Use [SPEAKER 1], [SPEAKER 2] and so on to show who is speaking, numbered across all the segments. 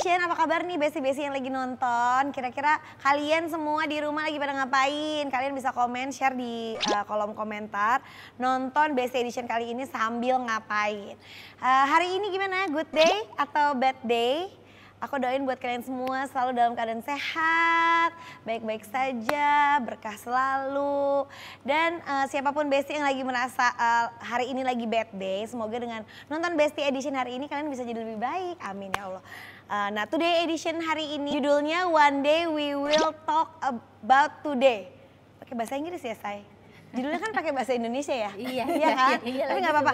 [SPEAKER 1] Edition, apa kabar nih besti-besti yang lagi nonton? Kira-kira kalian semua di rumah lagi pada ngapain? Kalian bisa komen, share di kolom komentar. Nonton Besti Edition kali ini sambil ngapain? Hari ini gimana? Good day atau bad day? Aku doain buat kalian semua selalu dalam keadaan sehat, baik-baik saja, berkah selalu. Dan siapapun Besti yang lagi merasa hari ini lagi bad day, semoga dengan nonton Besti Edition hari ini kalian bisa jadi lebih baik. Amin ya Allah. Nah, Today Edition hari ini judulnya One Day We Will Talk About Today. Pakai bahasa Inggris ya, Say? Judulnya kan pakai bahasa Indonesia ya?
[SPEAKER 2] Iya,
[SPEAKER 1] iya kan?
[SPEAKER 2] iya,
[SPEAKER 1] tapi nggak apa-apa.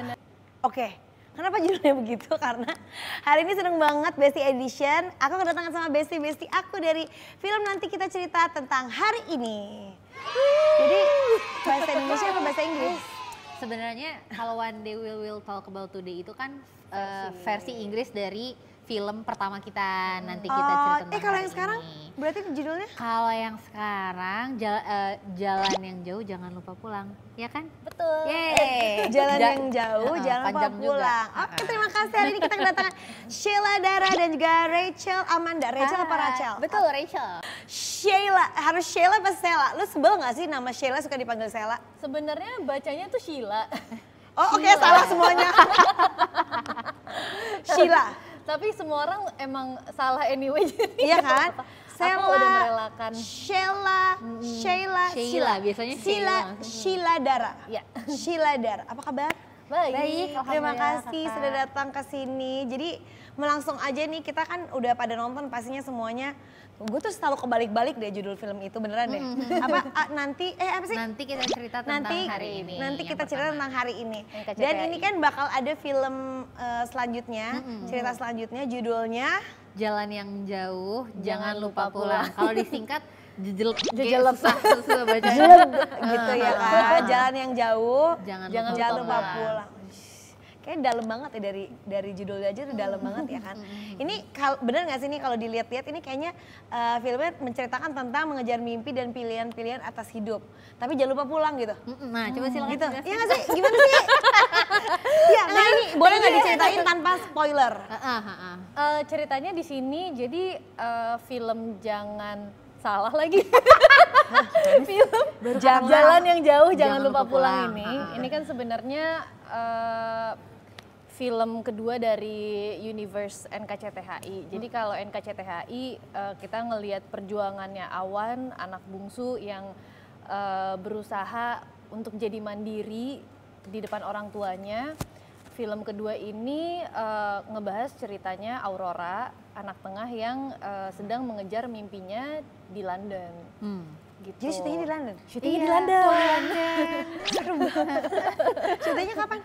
[SPEAKER 1] Oke. Kenapa judulnya begitu? Karena hari ini seneng banget Besti Edition. Aku kedatangan sama besti-besti aku dari film Nanti Kita Cerita Tentang Hari Ini. Jadi bahasa Indonesia apa bahasa Inggris?
[SPEAKER 2] Sebenarnya kalau One Day We Will Talk About Today itu kan versi Inggris dari film pertama kita Nanti Kita Cerita Tentang
[SPEAKER 1] kalau
[SPEAKER 2] Hari
[SPEAKER 1] yang sekarang
[SPEAKER 2] Ini.
[SPEAKER 1] berarti judulnya?
[SPEAKER 2] Kalau yang sekarang jalan yang jauh jangan lupa pulang, ya kan?
[SPEAKER 3] Betul.
[SPEAKER 2] Yeay.
[SPEAKER 1] Jalan yang jauh jangan lupa
[SPEAKER 2] panjang juga.
[SPEAKER 1] pulang. Oke, terima kasih. Hari ini kita kedatangan Sheila Dara dan juga Rachel Amanda. Rachel apa Rachel?
[SPEAKER 3] Betul, Rachel.
[SPEAKER 1] Sheila, harus Sheila apa Sheila? Lu sebel gak sih nama Sheila suka dipanggil Sheila?
[SPEAKER 3] Sebenarnya bacanya tuh Sheila.
[SPEAKER 1] Oh oke, salah semuanya. Sheila.
[SPEAKER 3] Tapi semua orang emang salah anyway.
[SPEAKER 1] Iya kan?
[SPEAKER 3] Aku udah merelakan.
[SPEAKER 1] Sheila,
[SPEAKER 2] Sheila, biasanya
[SPEAKER 1] Sheila Dara.
[SPEAKER 3] Ya.
[SPEAKER 1] Sheila Dara, apa kabar?
[SPEAKER 3] Baik,
[SPEAKER 1] Terima
[SPEAKER 3] alhamdulillah,
[SPEAKER 1] kasih
[SPEAKER 3] Kakak.
[SPEAKER 1] sudah datang ke sini. Jadi langsung aja nih, kita kan udah pada nonton pastinya semuanya. Gue tuh selalu kebalik-balik deh judul film itu, beneran deh. Apa sih?
[SPEAKER 2] Nanti kita cerita tentang hari ini.
[SPEAKER 1] Nanti
[SPEAKER 2] yang
[SPEAKER 1] kita cerita
[SPEAKER 2] pertama.
[SPEAKER 1] tentang hari ini.
[SPEAKER 3] NKCTHI.
[SPEAKER 1] Dan ini kan bakal ada film selanjutnya, cerita selanjutnya judulnya
[SPEAKER 2] Jalan yang jauh jangan lupa pulang. Kalau disingkat jejelep susah baca
[SPEAKER 1] gitu ya kan. Jalan yang jauh
[SPEAKER 2] Jangan
[SPEAKER 1] lupa
[SPEAKER 2] pulang.
[SPEAKER 1] pulang. Kayaknya dalam banget ya dari judulnya aja udah dalam banget ya kan. Ini bener nggak sih nih kalau dilihat-lihat ini kayaknya filmnya menceritakan tentang mengejar mimpi dan pilihan-pilihan atas hidup. Tapi jangan lupa pulang gitu.
[SPEAKER 2] Nah, coba silakan.
[SPEAKER 1] Gitu. Iya nggak sih? Gimana sih? Iya, nah ini boleh nggak diceritain tanpa spoiler?
[SPEAKER 3] Ceritanya di sini jadi film jangan salah lagi. Film Jalan yang jauh jangan lupa pulang ini. Ini kan sebenarnya film kedua dari universe NKCTHI. Jadi kalau NKCTHI kita ngelihat perjuangannya Awan, anak bungsu yang berusaha untuk jadi mandiri di depan orang tuanya. Film kedua ini ngebahas ceritanya Aurora, anak tengah yang sedang mengejar mimpinya di London. Gitu.
[SPEAKER 1] Jadi syutingnya di London?
[SPEAKER 3] Syutingnya di London.
[SPEAKER 1] Seru banget. Syutingnya kapan?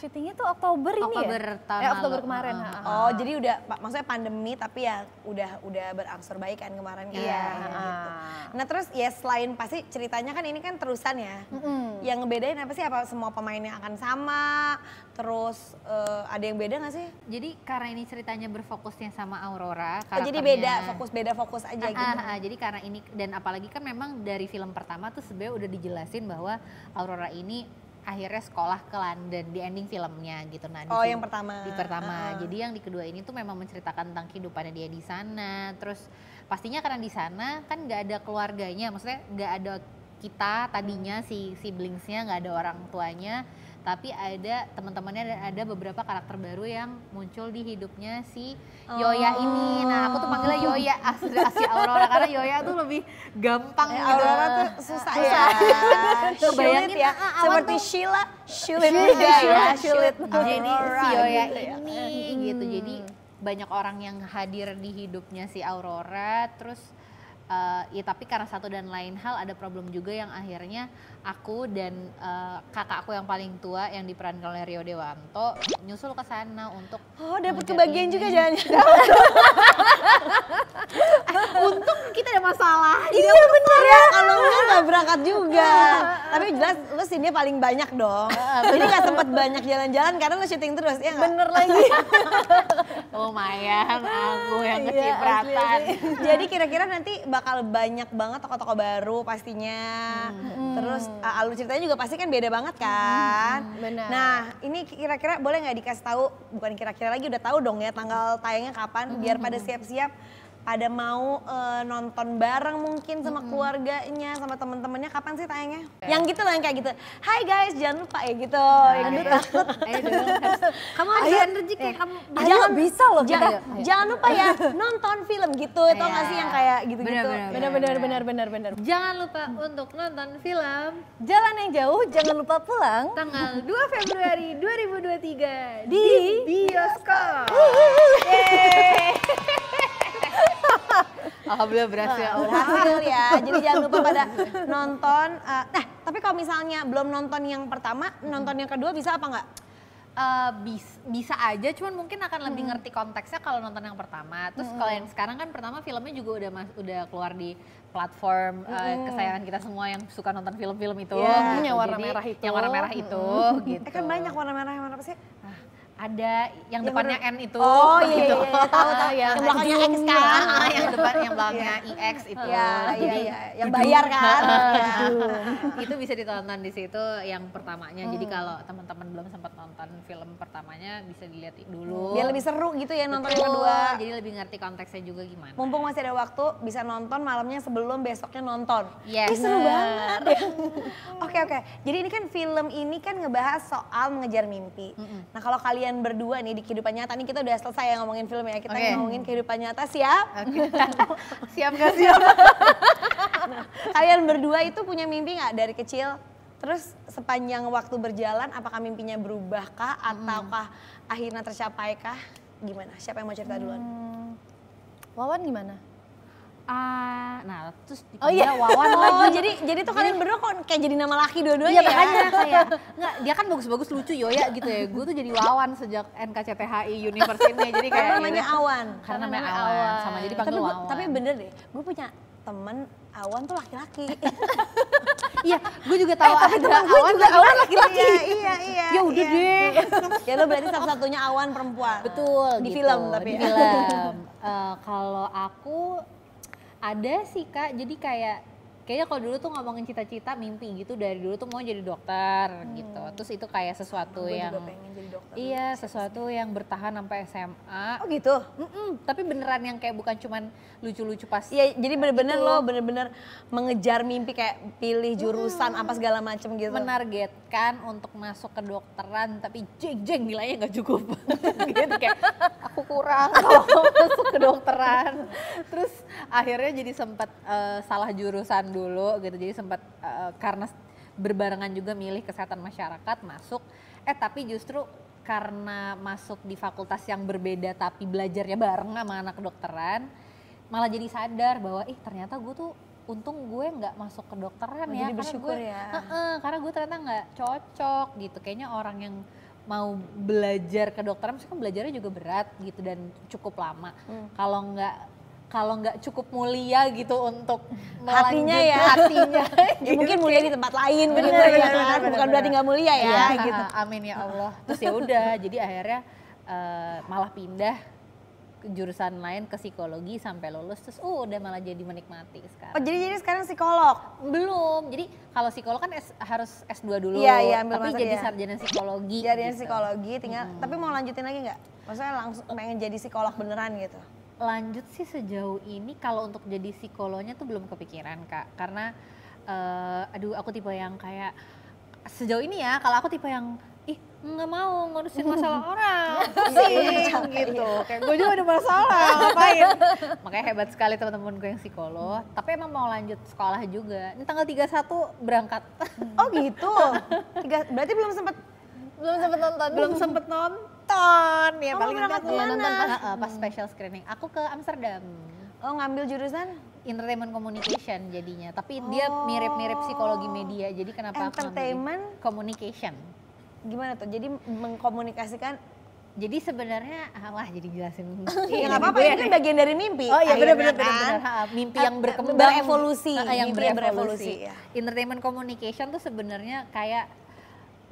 [SPEAKER 3] Syutingnya tuh Oktober ini
[SPEAKER 2] Oktober
[SPEAKER 3] ya?
[SPEAKER 2] tahun
[SPEAKER 3] Oktober
[SPEAKER 2] lalu.
[SPEAKER 3] kemarin.
[SPEAKER 1] Oh jadi udah, maksudnya pandemi tapi ya udah berangsur baik kan kemarin kan?
[SPEAKER 3] Iya.
[SPEAKER 1] Gitu. Nah terus ya selain pasti ceritanya kan ini kan terusan ya. Yang ngebedain apa sih? Apa semua pemainnya akan sama? Terus ada yang beda gak sih?
[SPEAKER 2] Jadi karena ini ceritanya berfokusnya sama Aurora,
[SPEAKER 1] Jadi beda fokus aja gitu.
[SPEAKER 2] Jadi karena ini dan apalagi kan memang dari film pertama tuh sebenarnya udah dijelasin bahwa Aurora ini akhirnya sekolah ke London di ending filmnya gitu. Nah,
[SPEAKER 1] yang pertama.
[SPEAKER 2] Di pertama. Jadi yang di kedua ini tuh memang menceritakan tentang kehidupannya dia di sana. Terus pastinya karena di sana kan nggak ada keluarganya, maksudnya nggak ada kita tadinya si siblingsnya, nggak ada orang tuanya. Tapi ada teman-temannya dan ada beberapa karakter baru yang muncul di hidupnya si Yoya ini. Nah aku tuh panggilnya Yoya asli Aurora karena Yoya tuh lebih gampang gitu.
[SPEAKER 1] Aurora tuh susah ya.
[SPEAKER 2] Kebayangin
[SPEAKER 1] Sulit ya. Seperti Sheila, sulit juga ya. Sulit.
[SPEAKER 2] Jadi si Yoya
[SPEAKER 1] gitu ya.
[SPEAKER 2] ini gitu. Jadi banyak orang yang hadir di hidupnya si Aurora. Terus ya tapi karena satu dan lain hal ada problem juga yang akhirnya aku dan kakak aku yang paling tua yang diperankan oleh Rio Dewanto nyusul ke sana untuk
[SPEAKER 1] dapat kebagian juga jangan-jangan.
[SPEAKER 2] Untung kita ada masalah.
[SPEAKER 1] Iya bener ya, kalau enggak nggak berangkat juga. Tapi jelas lu sini paling banyak dong. Jadi nggak sempet banyak jalan-jalan karena lu syuting terus ya nggak?
[SPEAKER 3] Bener lagi.
[SPEAKER 2] Lumayan aku yang
[SPEAKER 3] Iya,
[SPEAKER 2] kecipratan.
[SPEAKER 1] Jadi kira-kira nanti bakal banyak banget tokoh-tokoh baru pastinya. Terus alur ceritanya juga pasti kan beda banget kan.
[SPEAKER 3] Benar.
[SPEAKER 1] Nah ini kira-kira boleh nggak dikasih tahu, bukan kira-kira lagi udah tahu dong ya tanggal tayangnya kapan, biar pada siap-siap pada mau nonton bareng mungkin sama keluarganya, sama temen-temennya. Kapan sih tayangnya? Yang gitu lah, yang kayak gitu. Hai guys, jangan lupa ya gitu. Aduh takut.
[SPEAKER 2] Ayo dong, kamu harus energi kayak kamu.
[SPEAKER 3] Jangan bisa loh kita.
[SPEAKER 1] Jangan lupa ya nonton film gitu. Tau gak sih yang kayak gitu-gitu.
[SPEAKER 3] Benar.
[SPEAKER 2] Jangan lupa untuk nonton film
[SPEAKER 3] Jalan yang jauh, jangan lupa pulang.
[SPEAKER 2] tanggal 2 Februari 2023
[SPEAKER 3] Di
[SPEAKER 2] bioskop. Alhamdulillah berhasil.
[SPEAKER 1] Berhasil ya. Jadi jangan lupa pada nonton. Nah, tapi kalau misalnya belum nonton yang pertama, nonton yang kedua bisa apa nggak?
[SPEAKER 2] Bisa aja, cuman mungkin akan lebih ngerti konteksnya kalau nonton yang pertama. Terus kalau yang sekarang kan pertama filmnya juga udah keluar di platform kesayangan kita semua yang suka nonton film-film itu.
[SPEAKER 3] Yang warna merah itu.
[SPEAKER 2] Yang warna merah itu gitu.
[SPEAKER 1] Kan banyak warna merah, yang warna apa sih?
[SPEAKER 2] Ada yang depannya N itu.
[SPEAKER 1] Oh iya,
[SPEAKER 2] gitu.
[SPEAKER 1] tahu. Yang belakangnya X kan?
[SPEAKER 2] yang belakangnya IX itu.
[SPEAKER 1] Iya. Yang bayar kan?
[SPEAKER 2] Itu bisa ditonton di situ yang pertamanya. Jadi kalau teman-teman belum sempat nonton film pertamanya bisa dilihat dulu.
[SPEAKER 1] Biar lebih seru gitu ya nonton yang
[SPEAKER 2] Betul,
[SPEAKER 1] kedua.
[SPEAKER 2] jadi lebih ngerti konteksnya juga gimana.
[SPEAKER 1] Mumpung masih ada waktu, bisa nonton malamnya sebelum besoknya nonton.
[SPEAKER 2] Yes.
[SPEAKER 1] Ih, seru banget. Oke. Jadi ini kan film ini kan ngebahas soal mengejar mimpi. Nah kalau kalian berdua nih di kehidupan nyata, nih kita udah selesai ya ngomongin film ya. Kita ngomongin kehidupan nyata, siap?
[SPEAKER 2] Siap gak siap?
[SPEAKER 1] Kalian berdua itu punya mimpi nggak dari kecil? Terus sepanjang waktu berjalan, apakah mimpinya berubahkah ataukah akhirnya tercapaikah? Gimana? Siapa yang mau cerita duluan?
[SPEAKER 3] Wawan gimana?
[SPEAKER 2] Nah terus
[SPEAKER 1] Wawan lagi. Jadi tuh kalian berdua kok kayak jadi nama laki dua-duanya
[SPEAKER 2] Iya
[SPEAKER 1] ya?
[SPEAKER 2] makanya kayak, enggak dia kan bagus-bagus lucu Yoya gitu ya. Gue tuh jadi Wawan sejak NKCTHI Universe ini. Jadi kayak
[SPEAKER 1] Karena namanya Awan.
[SPEAKER 2] Karena namanya Awan. Sama jadi panggil Wawan.
[SPEAKER 1] Tapi bener deh, gue punya temen Awan tuh laki-laki.
[SPEAKER 2] Iya, gue juga tahu ada Awan laki-laki.
[SPEAKER 1] Iya.
[SPEAKER 2] Ya udah deh.
[SPEAKER 1] Ya lo berarti satu-satunya Awan perempuan.
[SPEAKER 2] Betul.
[SPEAKER 1] Di
[SPEAKER 2] gitu.
[SPEAKER 1] film tapi.
[SPEAKER 2] Di film. Kalau aku ada sih Kak, jadi kayaknya kalau dulu tuh ngomongin cita-cita, mimpi gitu dari dulu tuh mau jadi dokter gitu. Terus itu kayak sesuatu
[SPEAKER 1] Gue
[SPEAKER 2] yang
[SPEAKER 1] juga pengen jadi dokter.
[SPEAKER 2] iya, sesuatu yang bertahan sampai SMA.
[SPEAKER 1] Oh gitu?
[SPEAKER 2] Tapi beneran yang kayak bukan cuman lucu-lucu pas.
[SPEAKER 1] Iya, jadi bener-bener lo bener-bener mengejar mimpi kayak pilih jurusan apa segala macem gitu.
[SPEAKER 2] Menargetkan untuk masuk ke dokteran tapi jeng nilainya nggak cukup. Gitu kayak aku kurang kalau masuk ke dokteran. Terus akhirnya jadi sempat salah jurusan dulu gitu. Jadi sempat karena berbarengan juga milih kesehatan masyarakat masuk. Tapi justru karena masuk di fakultas yang berbeda tapi belajarnya bareng sama anak kedokteran, malah jadi sadar bahwa ternyata gue tuh untung gue nggak masuk ke dokteran ya.
[SPEAKER 1] Jadi bersyukur ya.
[SPEAKER 2] Karena gue ternyata nggak cocok gitu. Kayaknya orang yang mau belajar ke dokteran, maksudnya belajarnya juga berat gitu dan cukup lama. Kalau nggak cukup mulia gitu untuk
[SPEAKER 1] hatinya ya.
[SPEAKER 2] Hatinya.
[SPEAKER 1] Ya mungkin mulia di tempat lain gitu ya kan. Bukan berarti nggak mulia ya gitu.
[SPEAKER 2] Amin ya Allah. Terus ya udah, jadi akhirnya malah pindah ke jurusan lain ke psikologi sampai lulus, terus udah malah jadi menikmati sekarang.
[SPEAKER 1] Oh jadi sekarang psikolog?
[SPEAKER 2] Belum, jadi kalau psikolog kan harus S2 dulu,
[SPEAKER 1] Iya, ambil
[SPEAKER 2] tapi
[SPEAKER 1] master,
[SPEAKER 2] jadi
[SPEAKER 1] ya.
[SPEAKER 2] sarjana psikologi.
[SPEAKER 1] Sarjana
[SPEAKER 2] gitu.
[SPEAKER 1] psikologi tinggal, tapi mau lanjutin lagi nggak? Maksudnya langsung pengen jadi psikolog beneran gitu?
[SPEAKER 2] Lanjut sih sejauh ini kalau untuk jadi psikolognya tuh belum kepikiran Kak, karena aku tipe yang kayak sejauh ini ya, kalau aku tipe yang nggak mau ngurusin masalah orang, pusing gitu. Kayak gue juga ada masalah, ngapain? Makanya hebat sekali teman-teman gue yang psikolog. Tapi emang mau lanjut sekolah juga. Ini tanggal 31 berangkat.
[SPEAKER 1] Oh gitu? Berarti belum sempet nonton?
[SPEAKER 2] Belum sempet nonton. Ya paling nanti
[SPEAKER 1] berangkat
[SPEAKER 2] aku
[SPEAKER 1] kemana?
[SPEAKER 2] nonton pas special screening. Aku ke Amsterdam.
[SPEAKER 1] Oh ngambil jurusan?
[SPEAKER 2] Entertainment Communication jadinya. Tapi dia mirip-mirip psikologi media. Jadi kenapa aku ngambil
[SPEAKER 1] Entertainment?
[SPEAKER 2] Communication.
[SPEAKER 1] Gimana tuh? Jadi mengkomunikasikan?
[SPEAKER 2] Jadi sebenarnya, jadi jelasin.
[SPEAKER 1] Ya nggak apa-apa, itu kan bagian dari mimpi.
[SPEAKER 2] Oh iya
[SPEAKER 1] akhirnya
[SPEAKER 2] benar-benar. Mimpi yang berkembang.
[SPEAKER 1] Berevolusi.
[SPEAKER 2] Yang
[SPEAKER 1] Mimpi
[SPEAKER 2] berevolusi.
[SPEAKER 1] ya.
[SPEAKER 2] Entertainment Communication tuh sebenarnya kayak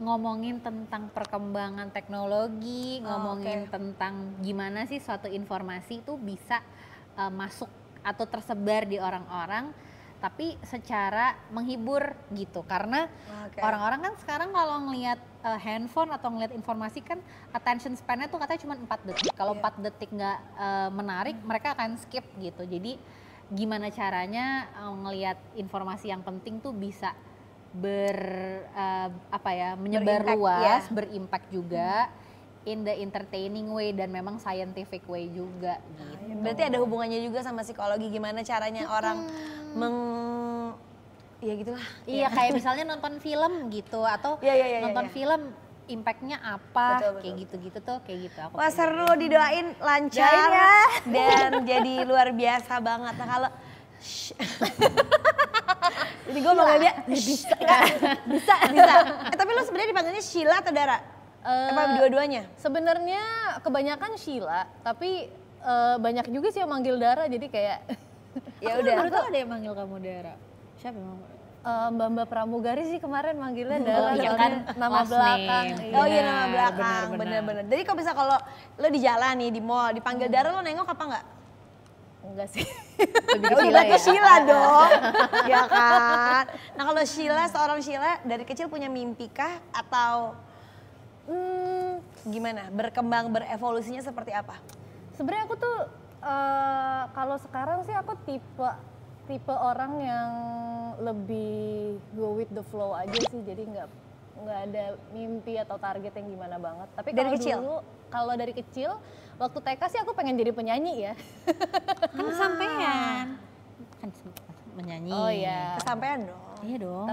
[SPEAKER 2] ngomongin tentang perkembangan teknologi, ngomongin tentang gimana sih suatu informasi itu bisa masuk atau tersebar di orang-orang, tapi secara menghibur gitu. Karena orang-orang kan sekarang kalau ngelihat handphone atau ngelihat informasi kan attention span-nya tuh katanya cuma 4 detik. Kalau 4 detik nggak menarik, mereka akan skip gitu. Jadi gimana caranya ngelihat informasi yang penting tuh bisa menyebar luas, berimpact juga in the entertaining way dan memang scientific way juga gitu.
[SPEAKER 1] Berarti ada hubungannya juga sama psikologi, gimana caranya orang ya gitulah.
[SPEAKER 2] Iya, kayak misalnya nonton film gitu atau nonton film impactnya apa, kayak gitu-gitu tuh, kayak gitu.
[SPEAKER 1] Wah seru, didoain lancar dan jadi luar biasa banget. Nah kalau jadi gue manggil dia bisa. Tapi lo sebenarnya dipanggilnya Sheila atau Dara? Apa dua-duanya?
[SPEAKER 3] Sebenarnya kebanyakan Sheila, tapi banyak juga sih yang manggil Dara, jadi kayak
[SPEAKER 2] ya udah. Baru tau ada yang manggil kamu Dara. Siapa yang manggil?
[SPEAKER 3] Mbak Pramugari sih kemarin manggilnya Dara,
[SPEAKER 2] iya kan,
[SPEAKER 3] nama belakang.
[SPEAKER 1] Oh iya, nama belakang, bener-bener. Jadi kalau bisa kalau lo di jalan nih, di mall, dipanggil Dara, lo nengok apa enggak?
[SPEAKER 3] Enggak sih.
[SPEAKER 1] Lebih ke Sheila dong, ya kan? Nah kalau Sheila, seorang Sheila dari kecil punya mimpi kah atau gimana? Berkembang, berevolusinya seperti apa?
[SPEAKER 3] Sebenarnya aku tuh kalau sekarang sih aku tipe orang yang lebih go with the flow aja sih, jadi nggak ada mimpi atau target yang gimana banget. Tapi kalau dari kecil waktu TK sih aku pengen jadi penyanyi ya.
[SPEAKER 2] Kan kesampean. Kan menyanyi.
[SPEAKER 3] Oh iya.
[SPEAKER 1] Kesampean dong.
[SPEAKER 2] Iya dong.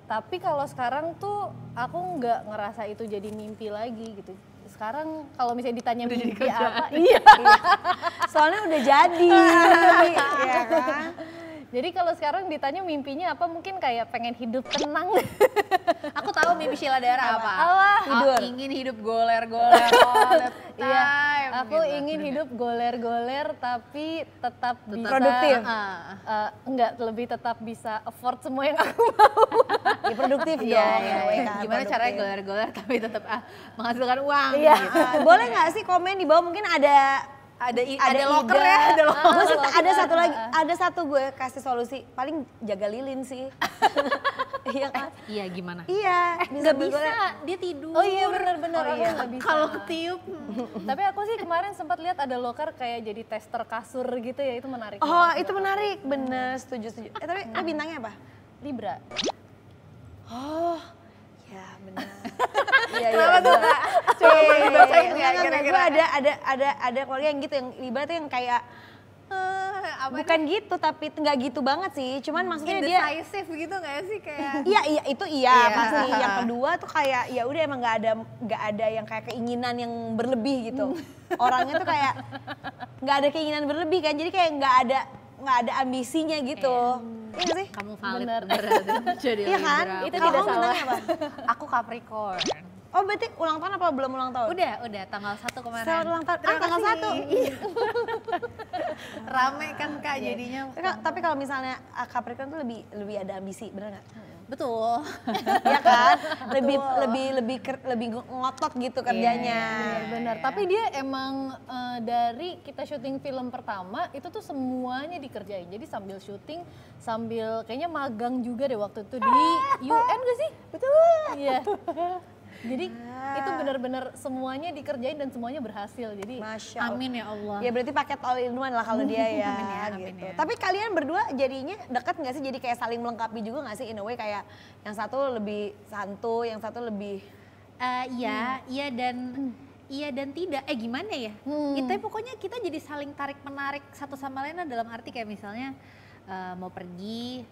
[SPEAKER 3] Tapi kalau sekarang tuh aku nggak ngerasa itu jadi mimpi lagi gitu. Sekarang kalau misalnya ditanya mimpi apa, iya.
[SPEAKER 1] Soalnya udah jadi, ya kan?
[SPEAKER 3] Jadi kalau sekarang ditanya mimpinya apa, mungkin kayak pengen hidup tenang.
[SPEAKER 2] Aku tahu mimpi Sheila Dara apa?
[SPEAKER 1] Tidur.
[SPEAKER 2] Ingin hidup goler-goler all the time.
[SPEAKER 3] Iya, aku
[SPEAKER 2] gitu.
[SPEAKER 3] ingin hidup goler-goler tapi tetap bisa
[SPEAKER 1] produktif.
[SPEAKER 3] Enggak, lebih tetap bisa afford semua yang aku mau.
[SPEAKER 1] Ya produktif dong.
[SPEAKER 2] Iya. Gimana caranya goler-goler tapi tetap menghasilkan uang gitu.
[SPEAKER 1] Boleh nggak sih komen di bawah, mungkin ada
[SPEAKER 2] loker ya, ada loker.
[SPEAKER 1] Ada satu lagi, ada satu gue kasih solusi, paling jaga lilin sih. Iya kan?
[SPEAKER 2] Iya gimana?
[SPEAKER 1] Iya,
[SPEAKER 2] Nggak bisa, dia tidur.
[SPEAKER 3] Oh iya benar-benar, aku nggak bisa.
[SPEAKER 2] Kalau ketiup.
[SPEAKER 3] Tapi aku sih kemarin sempat lihat ada loker kayak jadi tester kasur gitu ya, itu menarik.
[SPEAKER 1] Oh itu menarik, bener, setuju. Tapi bintangnya apa?
[SPEAKER 3] Libra.
[SPEAKER 1] Oh, ya benar.
[SPEAKER 2] Kenapa tuh? Coba boleh dibacain nggak kira-kira?
[SPEAKER 1] Gue ada keluarga yang gitu, yang Libra tuh yang kayak bukan gitu, tapi nggak gitu banget sih. Cuman maksudnya dia
[SPEAKER 2] indecisive gitu nggak sih kayak?
[SPEAKER 1] Iya itu pasti. Yang kedua tuh kayak ya udah emang nggak ada yang kayak keinginan yang berlebih gitu. Orangnya tuh kayak nggak ada keinginan berlebih kan, jadi kayak nggak ada ambisinya gitu. Iya nggak sih?
[SPEAKER 2] Kamu valid berarti jadi
[SPEAKER 1] Iya kan?
[SPEAKER 2] Libra.
[SPEAKER 3] Itu
[SPEAKER 1] Kalau
[SPEAKER 3] tidak
[SPEAKER 1] kamu
[SPEAKER 3] salah.
[SPEAKER 1] bintangnya apa?
[SPEAKER 2] Aku Capricorn.
[SPEAKER 1] Oh berarti ulang tahun apa belum ulang tahun?
[SPEAKER 2] Udah tanggal 1 kemarin.
[SPEAKER 1] Selamat ulang tahun.
[SPEAKER 2] Terima
[SPEAKER 1] Tanggal
[SPEAKER 2] kasih.
[SPEAKER 1] 1. Iya.
[SPEAKER 2] Rame kan Kak jadinya.
[SPEAKER 1] Tapi kalau misalnya Capricorn tuh lebih ada ambisi, bener nggak?
[SPEAKER 2] Betul.
[SPEAKER 1] Iya kan? Lebih ngotot gitu kerjanya.
[SPEAKER 3] Benar. Tapi dia emang dari kita syuting film pertama itu tuh semuanya dikerjain. Jadi sambil syuting, sambil kayaknya magang juga deh waktu itu di UN gak sih? Betul. Iya. Jadi itu benar-benar semuanya dikerjain dan semuanya berhasil. Jadi
[SPEAKER 1] Masya Allah.
[SPEAKER 2] Amin ya Allah.
[SPEAKER 1] Ya berarti paket all in one lah kalau dia ya.
[SPEAKER 2] Amin
[SPEAKER 1] gitu.
[SPEAKER 2] ya.
[SPEAKER 1] Tapi kalian berdua jadinya deket nggak sih? Jadi kayak saling melengkapi juga nggak sih in a way, kayak yang satu lebih santuy, yang satu lebih
[SPEAKER 2] Iya dan tidak. Gimana ya? Itu pokoknya kita jadi saling tarik menarik satu sama lain dalam arti kayak misalnya mau pergi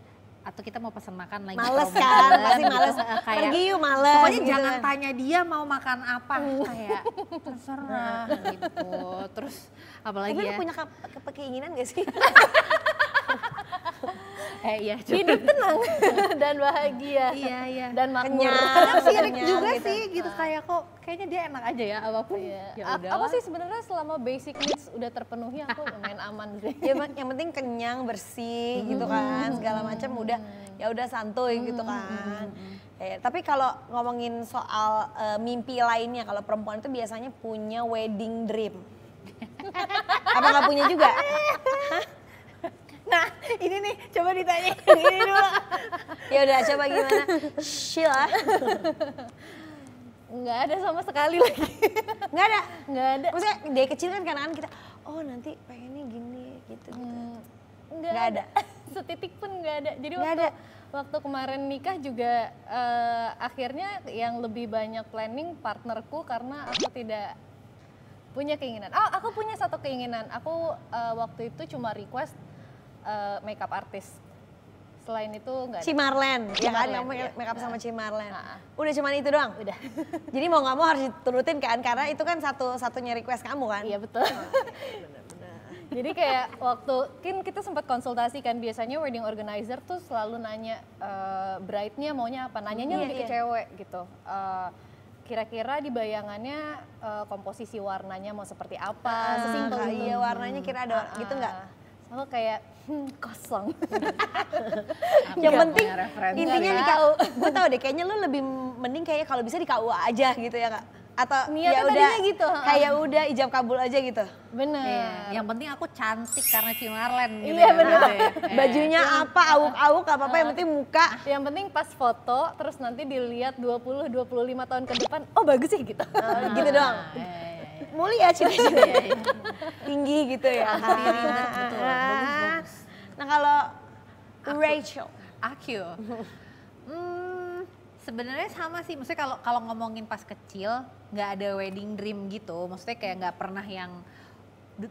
[SPEAKER 2] atau kita mau pesan makan lagi.
[SPEAKER 1] males kan? Pasti males. Pergi yuk males.
[SPEAKER 2] Pokoknya
[SPEAKER 1] gitu
[SPEAKER 2] jangan
[SPEAKER 1] kan.
[SPEAKER 2] tanya dia mau makan apa, kayak terserah gitu. Terus apalagi
[SPEAKER 1] Tapi
[SPEAKER 2] ya?
[SPEAKER 1] lu punya keinginan gak sih?
[SPEAKER 2] Iya.
[SPEAKER 3] hidup tenang dan bahagia.
[SPEAKER 2] Iya.
[SPEAKER 3] Dan makmur.
[SPEAKER 2] Kadang sirik
[SPEAKER 1] Kenyang
[SPEAKER 2] juga
[SPEAKER 1] gitu.
[SPEAKER 2] sih gitu, kayak kok kayaknya dia enak aja ya apapun.
[SPEAKER 3] Iya.
[SPEAKER 2] Ya
[SPEAKER 3] Aku
[SPEAKER 2] udahlah.
[SPEAKER 3] sih sebenarnya selama basic needs udah terpenuhi aku lumayan aman sih.
[SPEAKER 1] Ya, yang penting kenyang, bersih gitu kan, segala macam udah santuy gitu kan. Tapi kalau ngomongin soal mimpi lainnya, kalau perempuan itu biasanya punya wedding dream. Apa nggak punya juga?
[SPEAKER 2] Nah, ini nih coba ditanya ini dulu.
[SPEAKER 1] Ya udah coba gimana? Sheila.
[SPEAKER 3] Nggak ada sama sekali lagi.
[SPEAKER 1] Nggak ada.
[SPEAKER 3] Nggak ada.
[SPEAKER 1] Maksudnya dari kecil kan kadang-kadang kita, oh nanti pengennya gini gitu. Nggak ada.
[SPEAKER 3] Setitik pun nggak ada. Jadi
[SPEAKER 1] Nggak ada.
[SPEAKER 3] waktu kemarin nikah juga akhirnya yang lebih banyak planning partnerku karena aku tidak punya keinginan. Oh, aku punya satu keinginan. Aku waktu itu cuma request makeup artist. Selain itu nggak ada.
[SPEAKER 1] Cimarlen, ya kan? Yang
[SPEAKER 3] Iya.
[SPEAKER 1] make up sama Cimarlen.
[SPEAKER 3] Nah.
[SPEAKER 1] Udah cuman itu doang?
[SPEAKER 3] Udah.
[SPEAKER 1] Jadi mau nggak mau harus diturutin kan? Karena itu kan satu-satunya request kamu kan?
[SPEAKER 3] Iya betul. Jadi kayak waktu kita sempat konsultasi kan, biasanya wedding organizer tuh selalu nanya bride-nya maunya apa, nanyanya lebih ke cewek gitu. Kira-kira di bayangannya komposisi warnanya mau seperti apa, sesimpel itu.
[SPEAKER 1] Iya, warnanya kira ada gitu nggak?
[SPEAKER 3] Aku kayak kosong.
[SPEAKER 1] Yang penting
[SPEAKER 2] punya referensi.
[SPEAKER 1] intinya nih
[SPEAKER 3] Tahu.
[SPEAKER 1] gue tau deh kayaknya lu lebih mending kayak kalau bisa di KUA aja gitu ya Kak? Atau
[SPEAKER 3] Niatnya
[SPEAKER 1] ya udah
[SPEAKER 3] tadinya gitu,
[SPEAKER 1] kayak udah ijab kabul aja gitu.
[SPEAKER 3] Bener.
[SPEAKER 2] Iya, yang penting aku cantik karena Cimarlen gitu.
[SPEAKER 3] Iya,
[SPEAKER 2] ya.
[SPEAKER 3] bener.
[SPEAKER 2] Gitu ya.
[SPEAKER 1] Bajunya apa, awuk-awuk gak apa-apa yang penting muka.
[SPEAKER 3] Yang penting pas foto terus nanti dilihat 20-25 tahun ke depan, oh bagus sih gitu.
[SPEAKER 1] Gitu doang. Mulia cita-cita. Tinggi gitu ya.
[SPEAKER 2] Pinter, betul. Bagus.
[SPEAKER 1] Nah kalau Rachel.
[SPEAKER 2] Aku. Sebenarnya sama sih. Maksudnya kalau ngomongin pas kecil nggak ada wedding dream gitu. Maksudnya kayak nggak pernah yang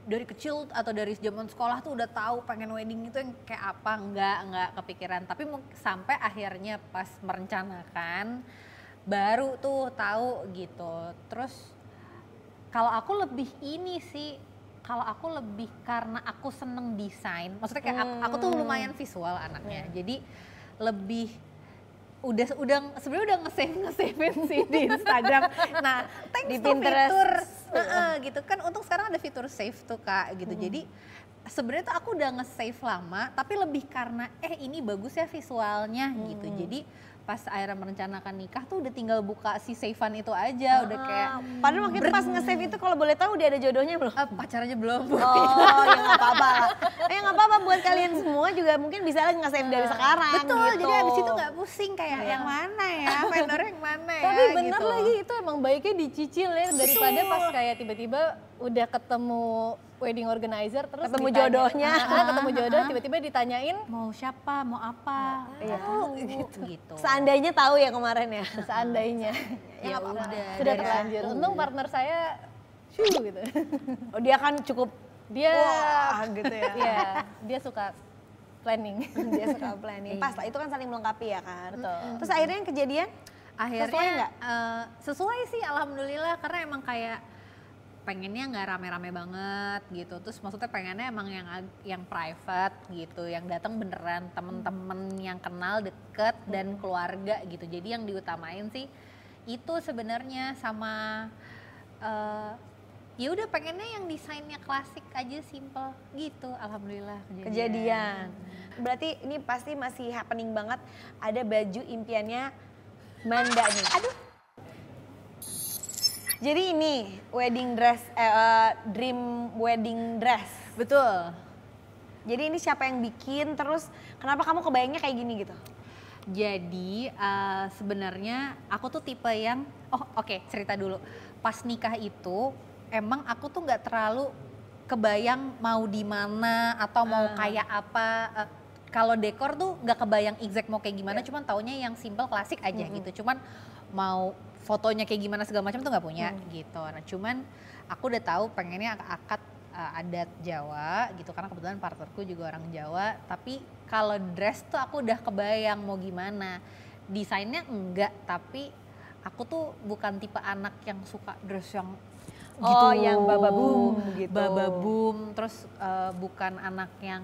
[SPEAKER 2] dari kecil atau dari zaman sekolah tuh udah tahu pengen wedding itu yang kayak apa, nggak kepikiran. Tapi sampai akhirnya pas merencanakan baru tuh tahu gitu. Terus kalau aku lebih ini sih, kalau aku lebih karena aku seneng desain. Maksudnya kayak aku tuh lumayan visual anaknya. Jadi lebih udah sebenarnya udah nge-save-in sih di Instagram. Nah, thanks
[SPEAKER 1] Di
[SPEAKER 2] to
[SPEAKER 1] Pinterest.
[SPEAKER 2] fitur gitu kan, untung sekarang ada fitur save tuh Kak gitu. Jadi sebenarnya tuh aku udah nge-save lama, tapi lebih karena ini bagus ya visualnya gitu. Jadi pas akhirnya merencanakan nikah tuh udah tinggal buka si save-an itu aja, udah kayak
[SPEAKER 1] Padahal waktu itu pas nge-save itu kalau boleh tahu udah ada jodohnya belum?
[SPEAKER 2] pacar aja belum.
[SPEAKER 1] Oh ya nggak apa-apa. Nggak apa-apa buat kalian semua juga mungkin bisa lagi nge-save dari sekarang.
[SPEAKER 2] Betul,
[SPEAKER 1] gitu.
[SPEAKER 2] jadi abis itu nggak pusing kayak yang mana ya, vendor yang mana ya.
[SPEAKER 3] Tapi bener
[SPEAKER 2] gitu.
[SPEAKER 3] lagi itu emang baiknya dicicil ya daripada pas kayak tiba-tiba udah ketemu wedding organizer terus
[SPEAKER 1] Ketemu jodohnya.
[SPEAKER 3] ketemu jodoh tiba-tiba ditanyain
[SPEAKER 2] Mau siapa, mau apa, gitu.
[SPEAKER 1] Seandainya tahu ya kemarin ya.
[SPEAKER 3] seandainya
[SPEAKER 2] Ya udah,
[SPEAKER 3] sudah
[SPEAKER 2] dari
[SPEAKER 3] terlanjur.
[SPEAKER 2] aku.
[SPEAKER 3] Untung partner saya gitu.
[SPEAKER 1] Oh dia kan cukup
[SPEAKER 3] Dia
[SPEAKER 1] wah gitu ya.
[SPEAKER 3] Iya, dia suka planning.
[SPEAKER 1] Dia suka planning. Pas lah itu kan saling melengkapi ya kan.
[SPEAKER 3] Betul.
[SPEAKER 1] Terus akhirnya yang kejadian
[SPEAKER 2] Akhirnya
[SPEAKER 1] sesuai nggak?
[SPEAKER 2] Sesuai sih alhamdulillah, karena emang kayak pengennya nggak rame-rame banget gitu. Terus maksudnya pengennya emang yang private gitu, yang datang beneran temen-temen yang kenal deket dan keluarga gitu. Jadi yang diutamain sih itu sebenarnya sama ya udah pengennya yang desainnya klasik aja, simple gitu. Alhamdulillah
[SPEAKER 1] Kejadian. Berarti ini pasti masih happening banget. Ada baju impiannya Manda nih. Aduh. Jadi ini wedding dress, dream wedding dress.
[SPEAKER 2] Betul.
[SPEAKER 1] Jadi ini siapa yang bikin? Terus kenapa kamu kebayangnya kayak gini gitu?
[SPEAKER 2] Jadi sebenarnya aku tuh tipe yang cerita dulu. Pas nikah itu emang aku tuh nggak terlalu kebayang mau di mana atau mau kayak apa. Kalau dekor tuh nggak kebayang exact mau kayak gimana, cuman taunya yang simple klasik aja gitu. Cuman mau fotonya kayak gimana segala macam tuh nggak punya gitu. Nah cuman aku udah tahu pengennya akad adat Jawa gitu, karena kebetulan partnerku juga orang Jawa. Tapi kalau dress tuh aku udah kebayang mau gimana. Desainnya enggak, tapi aku tuh bukan tipe anak yang suka dress yang gitu.
[SPEAKER 1] Oh, yang bababum gitu.
[SPEAKER 2] Bababum, terus bukan anak yang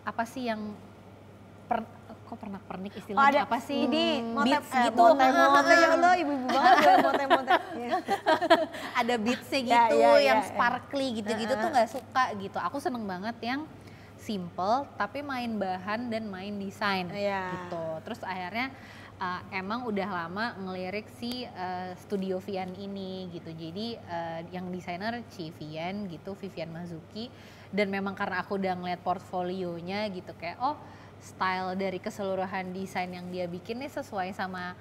[SPEAKER 2] apa sih yang pernak-pernik istilahnya apa sih?
[SPEAKER 1] Ini
[SPEAKER 2] beats gitu.
[SPEAKER 1] Mote ya Allah, ibu-ibu banget gue mote-mote.
[SPEAKER 2] Ada beatsnya
[SPEAKER 1] Ya,
[SPEAKER 2] gitu,
[SPEAKER 1] ya,
[SPEAKER 2] yang
[SPEAKER 1] ya.
[SPEAKER 2] sparkly gitu-gitu tuh nggak suka gitu. Aku seneng banget yang simple tapi main bahan dan main desain
[SPEAKER 1] Iya.
[SPEAKER 2] gitu. Terus akhirnya emang udah lama ngelirik si studio Vian ini gitu. Jadi yang desainer si Vian gitu, Vivian Mazuki. Dan memang karena aku udah ngeliat portfolionya gitu kayak style dari keseluruhan desain yang dia bikin nih sesuai sama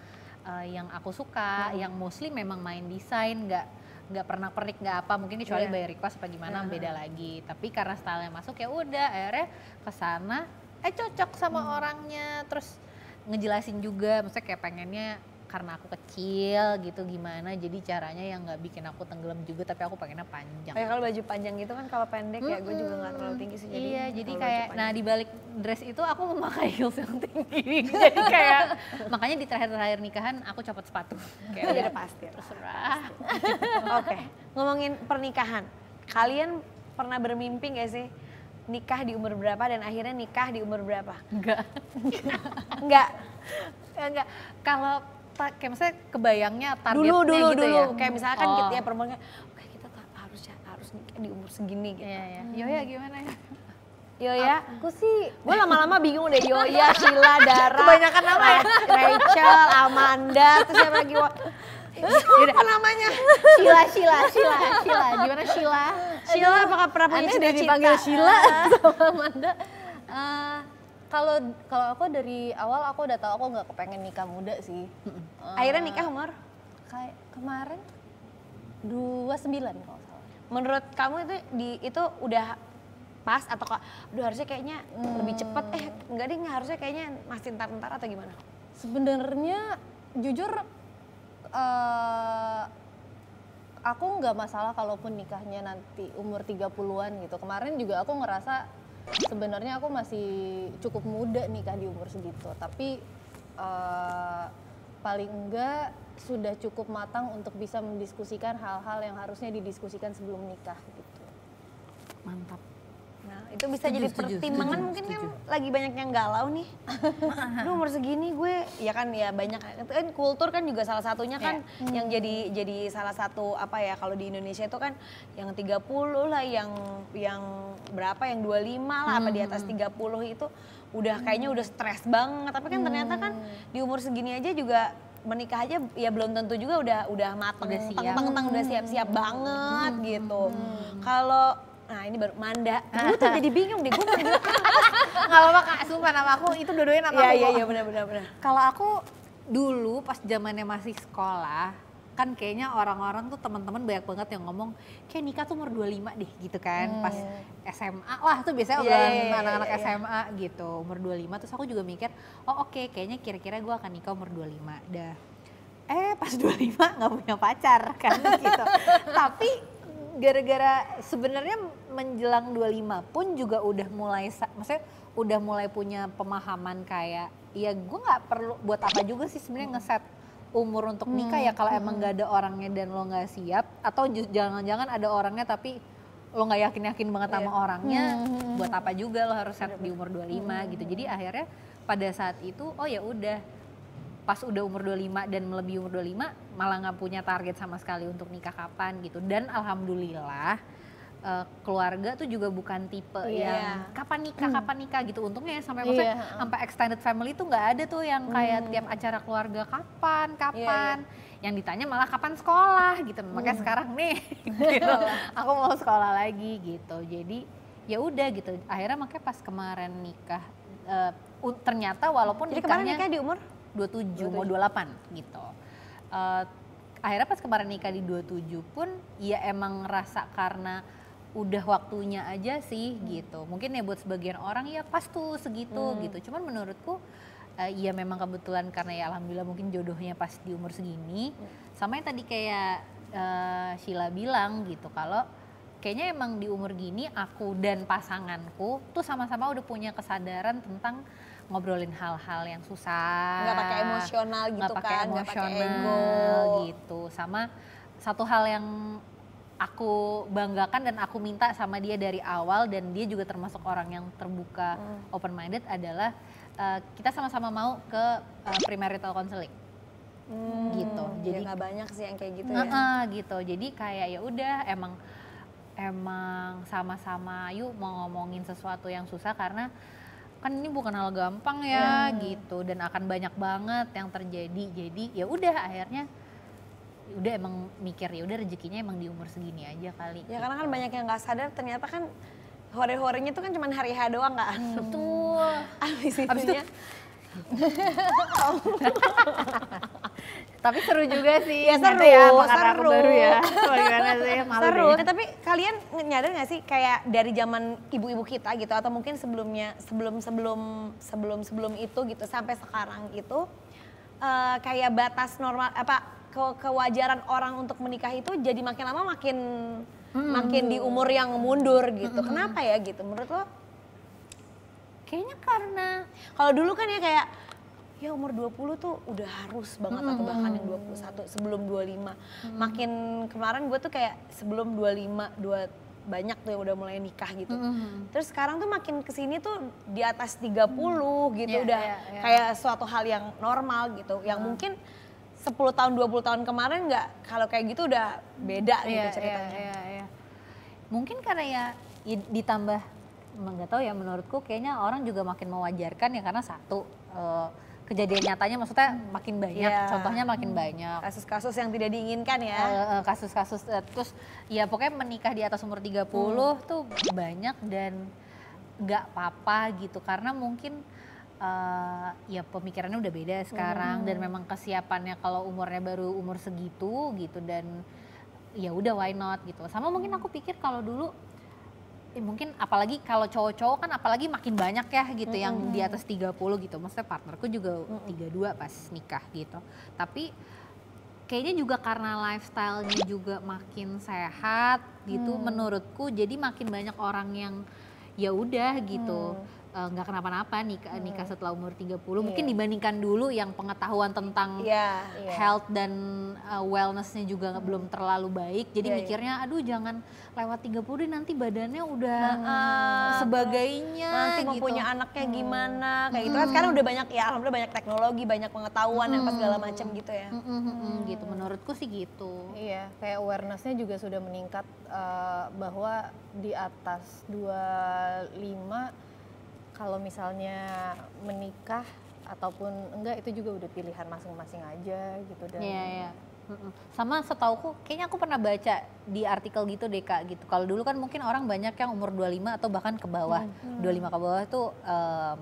[SPEAKER 2] yang aku suka, yang mostly memang main desain, nggak pernah pernik nggak apa, mungkin kecuali by request apa gimana beda lagi. Tapi karena stylenya masuk ya udah akhirnya kesana cocok sama orangnya, terus ngejelasin juga, maksudnya kayak pengennya karena aku kecil gitu gimana, jadi caranya yang nggak bikin aku tenggelam juga tapi aku pengennya panjang.
[SPEAKER 1] Kayak kalau baju panjang gitu kan, kalau pendek ya gue juga nggak terlalu tinggi sih.
[SPEAKER 2] Iya, jadi kayak di balik dress itu aku memakai heels yang tinggi. Jadi kayak makanya di terakhir-terakhir nikahan aku copot sepatu. Kayak
[SPEAKER 1] udah pasti.
[SPEAKER 2] Terserah.
[SPEAKER 1] Oke, ngomongin pernikahan, kalian pernah bermimpi gak sih nikah di umur berapa dan akhirnya nikah di umur berapa?
[SPEAKER 2] Enggak.
[SPEAKER 1] Enggak.
[SPEAKER 2] Kalau kayak misalnya kebayangnya targetnya
[SPEAKER 1] dulu
[SPEAKER 2] gitu ya.
[SPEAKER 1] Kayak misalkan gitu ya perempuan oke kita harus nikah di umur segini gitu.
[SPEAKER 2] Iya. Yoya gimana ya?
[SPEAKER 1] Yoya,
[SPEAKER 3] Aku sih
[SPEAKER 1] gue lama-lama bingung deh. Yoya, Sheila, Dara,
[SPEAKER 2] Kebanyakan nama ya?
[SPEAKER 1] Rachel, Amanda, terus siapa lagi? Apa namanya?
[SPEAKER 2] Sheila. Gimana Sheila?
[SPEAKER 1] Sheila apakah pernah punya
[SPEAKER 3] Aneh
[SPEAKER 1] cita-cita?
[SPEAKER 3] udah dipanggil Sheila sama Amanda. Kalau aku dari awal aku udah tahu aku nggak kepengen nikah muda sih.
[SPEAKER 1] Akhirnya nikah umur?
[SPEAKER 3] Kayak kemarin 29 kalau salah.
[SPEAKER 1] Menurut kamu itu udah pas atau harusnya kayaknya lebih cepat? Enggak deh, harusnya kayaknya masih ntar atau gimana?
[SPEAKER 3] Sebenarnya jujur aku nggak masalah kalaupun nikahnya nanti umur 30-an gitu. Kemarin juga aku ngerasa sebenarnya aku masih cukup muda nikah di umur segitu. Tapi paling enggak sudah cukup matang untuk bisa mendiskusikan hal-hal yang harusnya didiskusikan sebelum nikah gitu.
[SPEAKER 2] Mantap.
[SPEAKER 1] Nah, itu bisa jadi pertimbangan mungkin kan lagi banyak yang galau nih. Aduh umur segini gue, ya kan ya banyak kan kultur kan juga salah satunya kan yang jadi salah satu apa ya kalau di Indonesia itu kan yang 30 lah, yang berapa yang 25 lah apa di atas 30 itu udah kayaknya udah stres banget. Tapi kan ternyata kan di umur segini aja juga menikah aja ya belum tentu juga udah mateng, udah siap-siap banget gitu. Kalau nah ini baru Manda, gue tuh jadi bingung deh, gue manggil
[SPEAKER 2] Gak apa-apa Kak, sumpah nama aku itu dua-duanya nama aku.
[SPEAKER 1] Iya benar.
[SPEAKER 2] Kalau aku dulu pas zamannya masih sekolah, kan kayaknya orang-orang tuh teman-teman banyak banget yang ngomong kayak nikah tuh umur 25 deh gitu kan. Pas SMA lah tuh biasanya obrolan anak-anak SMA gitu, umur 25. Terus aku juga mikir, oke, kayaknya kira-kira gue akan nikah umur 25 dah. Pas 25 gak punya pacar kan gitu. Tapi gara-gara sebenarnya menjelang 25 pun juga udah mulai, maksudnya udah mulai punya pemahaman kayak ya gue nggak perlu buat apa juga sih sebenarnya ngeset umur untuk nikah ya kalau emang nggak ada orangnya dan lo nggak siap, atau jangan-jangan ada orangnya tapi lo nggak yakin banget sama orangnya, buat apa juga lo harus set di umur 25 gitu. Jadi akhirnya pada saat itu ya udah pas udah umur 25 dan melebihi umur 25 malah nggak punya target sama sekali untuk nikah kapan gitu. Dan alhamdulillah keluarga tuh juga bukan tipe yang kapan nikah gitu. Untungnya sampai maksudnya sampai extended family tuh nggak ada tuh yang kayak tiap acara keluarga kapan. Yang ditanya malah kapan sekolah gitu. Makanya sekarang nih gitu, aku mau sekolah lagi gitu. Jadi ya udah gitu. Akhirnya makanya pas kemarin nikah ternyata walaupun
[SPEAKER 1] jadi
[SPEAKER 2] nikahnya
[SPEAKER 1] kemarin nikah di umur
[SPEAKER 2] 27 mau 28 gitu. Akhirnya pas kemarin nikah di 27 pun ya emang ngerasa karena udah waktunya aja sih gitu. Mungkin ya buat sebagian orang ya pas tuh segitu gitu. Cuman menurutku ya memang kebetulan karena ya alhamdulillah mungkin jodohnya pas di umur segini. Sama yang tadi kayak Sheila bilang gitu, kalau kayaknya emang di umur gini aku dan pasanganku tuh sama-sama udah punya kesadaran tentang ngobrolin hal-hal yang susah,
[SPEAKER 1] nggak pakai emosional gitu,
[SPEAKER 2] nggak pakai emosional gitu. Sama satu hal yang aku banggakan dan aku minta sama dia dari awal, dan dia juga termasuk orang yang terbuka, open minded, adalah kita sama-sama mau ke premarital counseling. Gitu. Jadi
[SPEAKER 1] nggak banyak sih yang kayak gitu
[SPEAKER 2] gitu. Jadi kayak ya udah emang sama-sama yuk mau ngomongin sesuatu yang susah, karena kan ini bukan hal gampang ya gitu, dan akan banyak banget yang terjadi. Jadi ya udah akhirnya udah emang mikir ya udah rezekinya emang di umur segini aja kali.
[SPEAKER 1] Ya karena kan banyak yang nggak sadar ternyata kan hore-horenya tuh kan cuma hari H doang kan.
[SPEAKER 2] Betul.
[SPEAKER 1] Abis
[SPEAKER 2] Abis itu
[SPEAKER 1] itunya
[SPEAKER 2] tapi seru juga sih.
[SPEAKER 1] Ya, seru,
[SPEAKER 2] ya, karena aku
[SPEAKER 1] seru.
[SPEAKER 2] baru ya. Bagaimana sih? Malu
[SPEAKER 1] seru.
[SPEAKER 2] deh.
[SPEAKER 1] Tapi kalian nyadar nggak sih kayak dari zaman ibu-ibu kita gitu atau mungkin sebelumnya sebelum itu gitu sampai sekarang itu kayak batas normal apa kewajaran orang untuk menikah itu jadi makin lama makin di umur yang mundur gitu. Kenapa ya gitu menurut lo?
[SPEAKER 2] Kayaknya karena
[SPEAKER 1] Kalau dulu kan ya kayak ya umur 20 tuh udah harus banget atau bahkan yang 21 sebelum 25. Makin kemarin gue tuh kayak sebelum 25 banyak tuh yang udah mulai nikah gitu. Terus sekarang tuh makin kesini tuh di atas 30 gitu udah kayak suatu hal yang normal gitu. Yang mungkin 10 tahun 20 tahun kemarin nggak, kalau kayak gitu udah beda gitu ceritanya.
[SPEAKER 2] Mungkin karena ya ditambah nggak tahu ya, menurutku kayaknya orang juga makin mewajarkan ya karena satu kejadian nyatanya maksudnya makin banyak, contohnya makin banyak.
[SPEAKER 1] Kasus-kasus yang tidak diinginkan ya.
[SPEAKER 2] Kasus-kasus terus ya pokoknya menikah di atas umur 30 tuh banyak dan nggak apa-apa gitu karena mungkin ya pemikirannya udah beda sekarang dan memang kesiapannya kalau umurnya baru umur segitu gitu dan ya udah why not gitu. Sama mungkin aku pikir kalau dulu mungkin apalagi kalau cowok-cowok kan apalagi makin banyak ya gitu yang di atas 30 gitu. Maksudnya partnerku juga 32 pas nikah gitu. Tapi kayaknya juga karena lifestyle-nya juga makin sehat gitu menurutku. Jadi makin banyak orang yang ya udah gitu. Nggak kenapa-napa nikah setelah umur 30 mungkin dibandingkan dulu yang pengetahuan tentang health dan wellness-nya juga belum terlalu baik jadi mikirnya aduh jangan lewat 30 deh nanti badannya udah sebagainya
[SPEAKER 1] nanti mau
[SPEAKER 2] gitu.
[SPEAKER 1] punya anaknya gimana kayak gitu kan sekarang udah banyak ya alhamdulillah banyak teknologi banyak pengetahuan apa segala macam gitu ya.
[SPEAKER 2] Gitu menurutku sih gitu.
[SPEAKER 3] Iya, kayak awareness-nya juga sudah meningkat bahwa di atas 25 kalau misalnya menikah ataupun enggak itu juga udah pilihan masing-masing aja gitu dan
[SPEAKER 2] sama setauku kayaknya aku pernah baca di artikel gitu deh Kak gitu. Kalau dulu kan mungkin orang banyak yang umur 25 atau bahkan ke bawah. 25 ke bawah tuh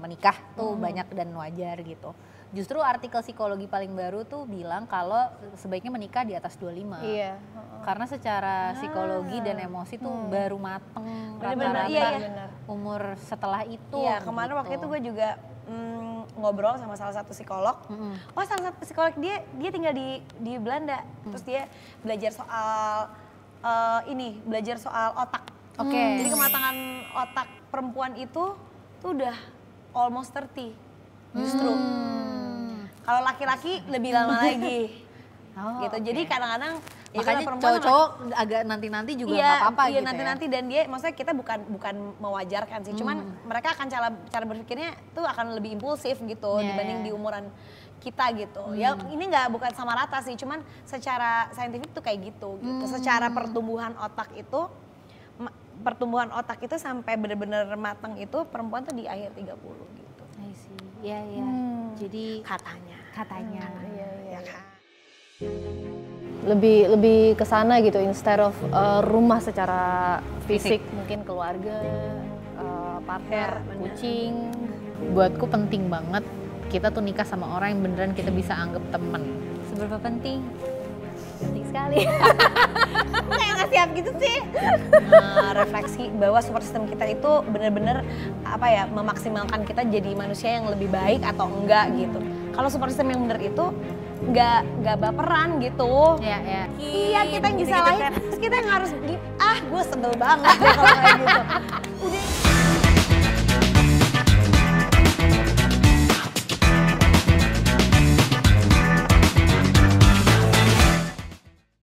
[SPEAKER 2] menikah tuh banyak dan wajar gitu. Justru artikel psikologi paling baru tuh bilang kalau sebaiknya menikah di atas 25.
[SPEAKER 3] Iya.
[SPEAKER 2] Karena secara psikologi dan emosi tuh baru mateng
[SPEAKER 1] Bener-bener,
[SPEAKER 2] rata-rata umur setelah itu.
[SPEAKER 1] Iya kemarin
[SPEAKER 2] gitu.
[SPEAKER 1] waktu itu gue juga ngobrol sama salah satu psikolog. Oh salah satu psikolog dia tinggal di Belanda. Terus dia belajar soal belajar soal otak.
[SPEAKER 2] Oke.
[SPEAKER 1] Jadi kematangan otak perempuan itu tuh udah almost 30 justru. Kalau laki-laki lebih lama lagi. Gitu. Jadi kadang-kadang
[SPEAKER 2] makanya cowok-cowok agak nanti-nanti juga nggak apa-apa
[SPEAKER 1] iya,
[SPEAKER 2] gitu
[SPEAKER 1] nanti-nanti
[SPEAKER 2] ya.
[SPEAKER 1] dan dia maksudnya kita bukan mewajarkan sih, cuman mereka akan cara berpikirnya tuh akan lebih impulsif gitu dibanding di umuran kita gitu. Ya ini bukan sama rata sih, cuman secara saintifik tuh kayak gitu gitu. Secara pertumbuhan otak itu sampai bener-bener matang itu perempuan tuh di akhir 30 gitu.
[SPEAKER 2] I see. Iya. Jadi katanya.
[SPEAKER 1] Ya kan.
[SPEAKER 3] lebih ke sana gitu instead of rumah secara fisik mungkin keluarga, partner, kucing.
[SPEAKER 2] Buatku penting banget kita tuh nikah sama orang yang beneran kita bisa anggap temen. Seberapa penting? Penting sekali.
[SPEAKER 1] Kayak nggak siap gitu sih. Refleksi bahwa support system kita itu benar-benar memaksimalkan kita jadi manusia yang lebih baik atau enggak gitu. Kalau support system yang benar itu nggak baperan gitu. Iya kita yang disalahin, terus kita yang harus gue sebel banget deh kalau kayak gitu. Udah